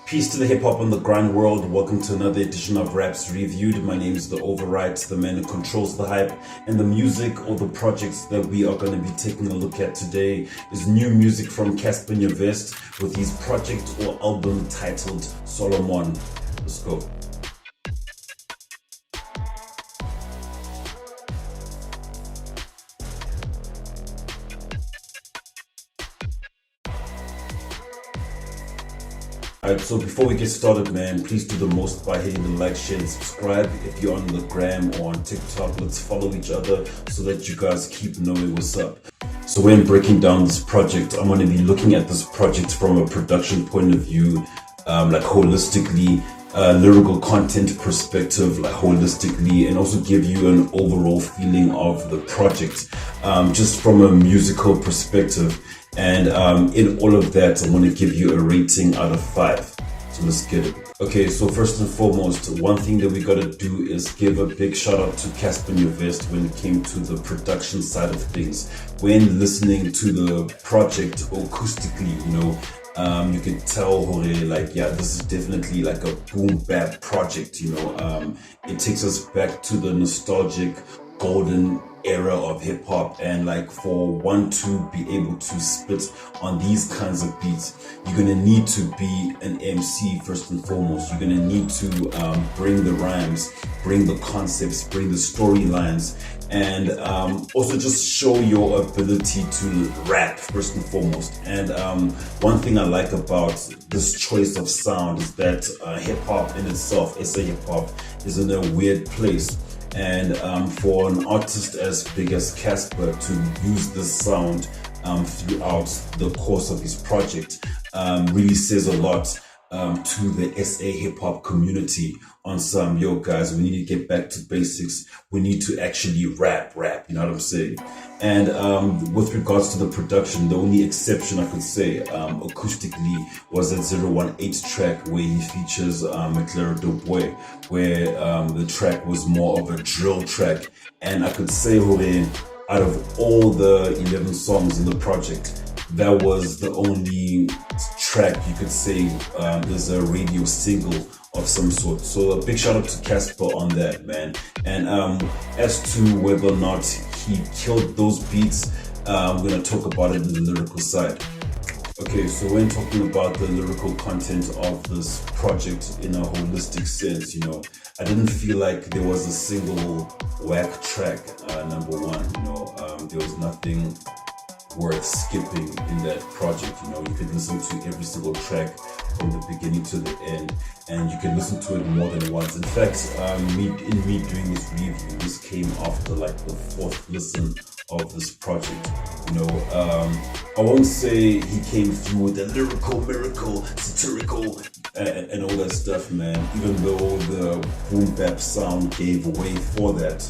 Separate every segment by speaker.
Speaker 1: Peace to the hip hop on the grind world. Welcome to another edition of Raps Reviewed. My name is The Overwrite, the man who controls the hype, and the music or the projects that we are going to be taking a look at today is new music from Cassper Nyovest with his project or album titled Solomon. Let's go. Alright, so before we get started, man, please do the most by hitting the like, share, and subscribe. If you're on the gram or on TikTok, let's follow each other so that you guys keep knowing what's up. So when breaking down this project, I'm going to be looking at this project from a production point of view, like holistically, lyrical content perspective, like holistically, and also give you an overall feeling of the project, just from a musical perspective. And in all of that, I'm going to give you a rating out of 5. So let's get it. Okay, so first and foremost, one thing that we got to do is give a big shout out to Cassper Nyovest when it came to the production side of things. When listening to the project acoustically, you can tell, like, yeah, this is definitely like a boom bap project, It takes us back to the nostalgic golden era of hip hop, and like for one to be able to spit on these kinds of beats, you're gonna need to be an MC first and foremost. You're gonna need to bring the rhymes, bring the concepts, bring the storylines, and also just show your ability to rap first and foremost. And one thing I like about this choice of sound is that hip hop in itself, SA hip hop, is in a weird place. And for an artist as big as Cassper to use this sound throughout the course of his project really says a lot to the SA hip hop community on some, yo guys, we need to get back to basics. We need to actually rap, you know what I'm saying? And with regards to the production, the only exception I could say acoustically was that 018 track where he features McLaren Doughboy, where the track was more of a drill track. And I could say, out of all the 11 songs in the project, that was the only track you could say is a radio single of some sort. So a big shout out to Cassper on that, man. And as to whether or not he killed those beats, we're gonna talk about it in the lyrical side. Okay, so when talking about the lyrical content of this project in a holistic sense, I didn't feel like there was a single whack track, number one. There was nothing worth skipping in that project. You could listen to every single track from the beginning to the end, and you can listen to it more than once. In fact, me doing this review, this came after like the 4th listen of this project. I won't say he came through with a lyrical miracle, satirical, and all that stuff, man. Even though the boom bap sound gave way for that,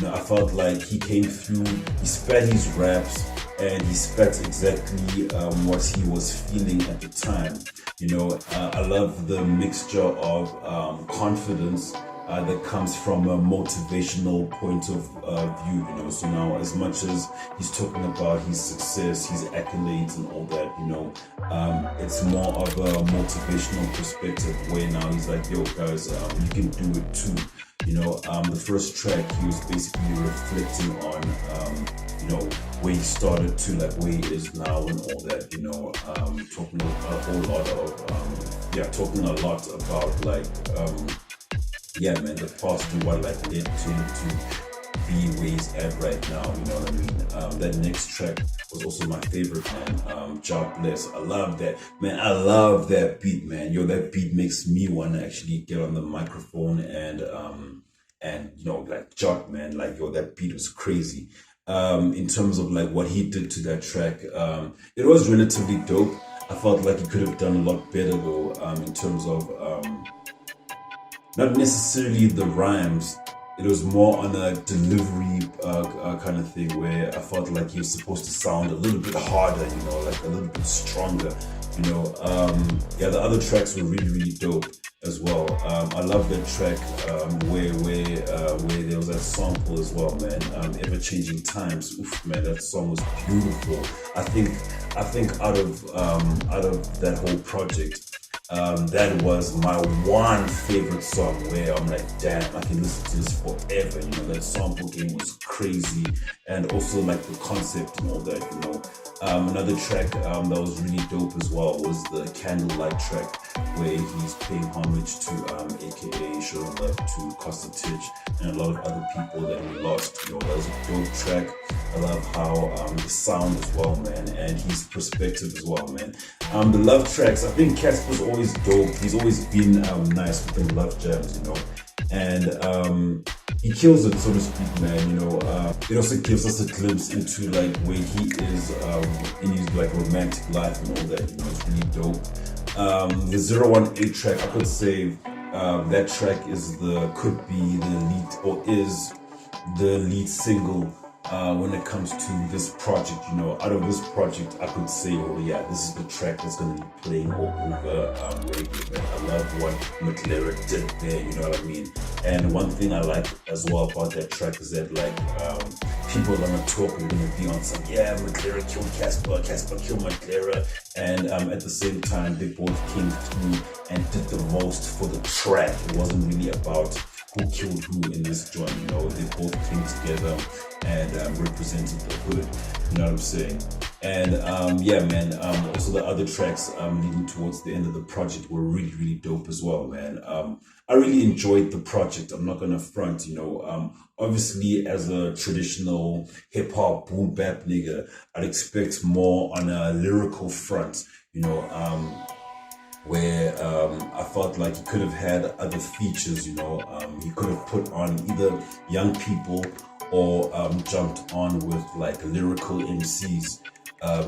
Speaker 1: I felt like he came through, he spat his raps, and he spat exactly what he was feeling at the time. I love the mixture of confidence that comes from a motivational point of view. So now, as much as he's talking about his success, his accolades and all that, it's more of a motivational perspective where now he's like, yo guys, you can do it too. The first track, he was basically reflecting on where he started to like where he is now and all that, talking a whole lot of talking a lot about like the past and what like led to him to be where he's at right now, you know what I mean? That next track was also my favorite, man. Job Bless. I love that, man. I love that beat, man. That beat makes me want to actually get on the microphone and like jog, man. Like, that beat was crazy. In terms of like what he did to that track, it was relatively dope. I felt like he could have done a lot better though, in terms of not necessarily the rhymes. It was more on a delivery kind of thing where I felt like he was supposed to sound a little bit harder, like a little bit stronger. The other tracks were really, really dope as well. I love that track where there was that sample as well, man. Ever Changing Times. Oof, man, that song was beautiful. I think out of that whole project, that was my one favorite song where I'm like, damn, I can listen to this forever. You know, that sample game was crazy, and also like the concept and all that. You know, another track that was really dope as well was the Candlelight track, where he's paying homage to AKA showing love to Costa Titch and a lot of other people that we lost. You know, that was a dope track. I love how the sound as well, man, and his perspective as well, man. The love tracks, I think Cassper's always dope. He's always been nice with the love jams, you know, and he kills it, so to speak, man. You know, it also gives us a glimpse into like where he is in his like romantic life and all that. You know, it's really dope. The 018 track, I could say that track could be the lead, or is the lead single when it comes to this project. You know, out of this project, I could say, oh yeah, this is the track that's going to be playing all over radio, man. I love what McLaren did there, you know what I mean? And one thing I like as well about that track is that like people are gonna talk, we're gonna be on some, yeah, McLaren killed Cassper, Cassper killed McLaren, and at the same time they both came through and did the most for the track. It wasn't really about who killed who in this joint, you know. They both came together and represented the hood, you know what I'm saying? And yeah, man, also the other tracks leading towards the end of the project were really, really dope as well, man. I really enjoyed the project, I'm not gonna front, you know. Obviously, as a traditional hip-hop boom bap nigga, I'd expect more on a lyrical front, you know, where I felt like he could have had other features, you know. He could have put on either young people or jumped on with like lyrical MCs,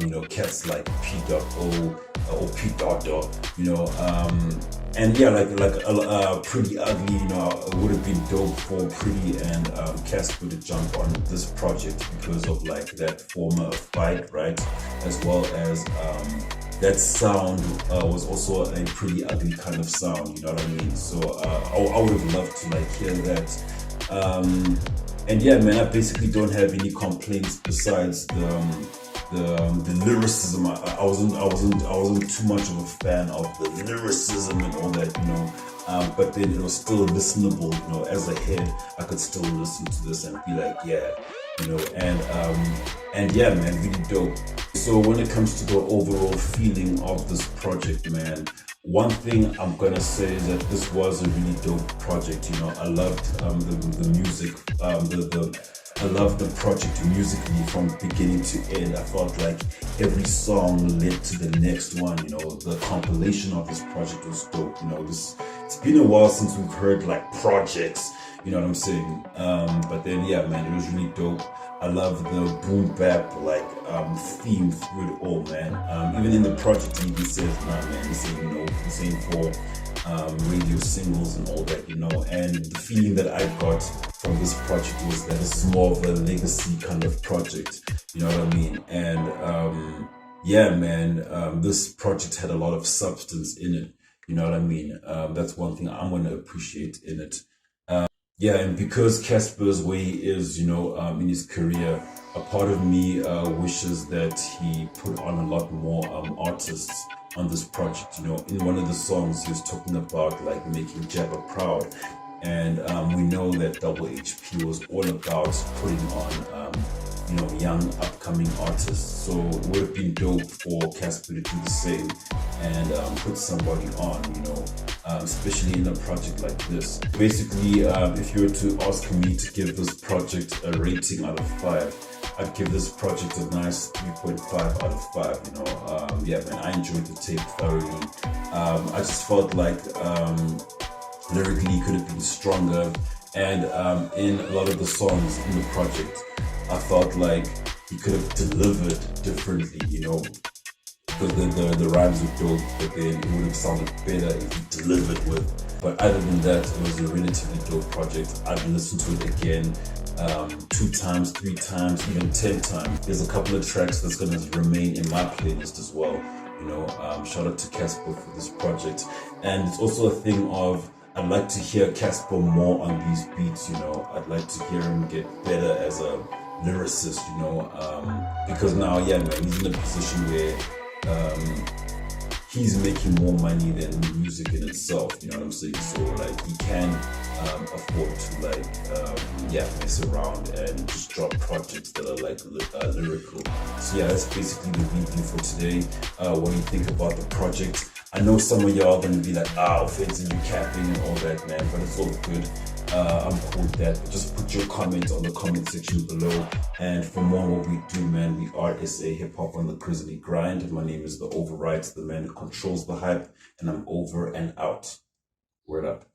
Speaker 1: you know, cats like P.O. or P.O, you know, and yeah, like Pretty Ugly, you know, it would have been dope for Pretty and Cassper to jump on this project because of like that former fight, right? As well as that sound was also a Pretty Ugly kind of sound, you know what I mean? So I would have loved to like hear that. And yeah, man, I basically don't have any complaints besides the lyricism. I wasn't too much of a fan of the lyricism and all that, you know. But then it was still listenable, you know. As a head, I could still listen to this and be like, yeah, you know. And yeah, man, really dope. So when it comes to the overall feeling of this project, man, one thing I'm gonna say is that this was a really dope project. You know, I loved the music, I loved the project musically from beginning to end. I felt like every song led to the next one. You know, the compilation of this project was dope. You know, it's been a while since we've heard like projects. You know what I'm saying? But then yeah, man, it was really dope. I love the boom bap like theme through it all, man. Even in the project, he even says, nah, man, this ain't for radio singles and all that, you know. And the feeling that I got from this project was that this is more of a legacy kind of project, you know what I mean? And yeah, man, this project had a lot of substance in it, you know what I mean? That's one thing I'm gonna appreciate in it. Yeah, and because Cassper's way is, you know, in his career, a part of me wishes that he put on a lot more artists on this project. You know, in one of the songs, he was talking about like making Jabba proud, and we know that Double HP was all about putting on, you know, young upcoming artists. So it would have been dope for Cassper to do the same and put somebody on, you know. Especially in a project like this. Basically, if you were to ask me to give this project a rating out of 5, I'd give this project a nice 3.5 out of 5, you know. Yeah, man, I enjoyed the tape thoroughly. I just felt like lyrically it could have been stronger, and in a lot of the songs in the project, I felt like he could have delivered differently, you know. Because the rhymes were dope, but then it would have sounded better if he delivered with. But other than that, it was a relatively dope project. I'd listen to it again 2 times, 3 times, even 10 times. There's a couple of tracks that's gonna remain in my playlist as well. You know, shout out to Cassper for this project. And it's also a thing of, I'd like to hear Cassper more on these beats, you know. I'd like to hear him get better as a lyricist, you know. Because now, yeah, man, he's in a position where he's making more money than music in itself, you know what I'm saying? So like he can afford to mess around and just drop projects that are like lyrical. So yeah, that's basically the review for today. What do you think about the project? I know some of y'all gonna be like, offensive, you capping and all that, man, but it's all good. I'm cool with that. Just put your comments on the comment section below. And for more on what we do, man, we are SA Hip Hop on the Grizzly Grind. My name is The Overrides, the man who controls the hype, and I'm over and out. Word up.